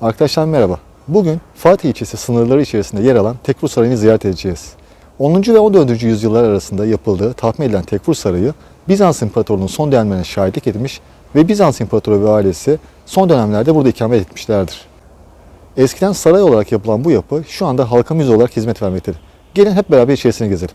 Arkadaşlar merhaba. Bugün Fatih ilçesi sınırları içerisinde yer alan Tekfur Sarayı'nı ziyaret edeceğiz. 10. ve 14. yüzyıllar arasında yapıldığı tahmin edilen Tekfur Sarayı, Bizans İmparatorluğu'nun son dönemlerine şahitlik etmiş ve Bizans İmparatoru ve ailesi son dönemlerde burada ikamet etmişlerdir. Eskiden saray olarak yapılan bu yapı şu anda halka müze olarak hizmet vermektedir. Gelin hep beraber içerisine gezelim.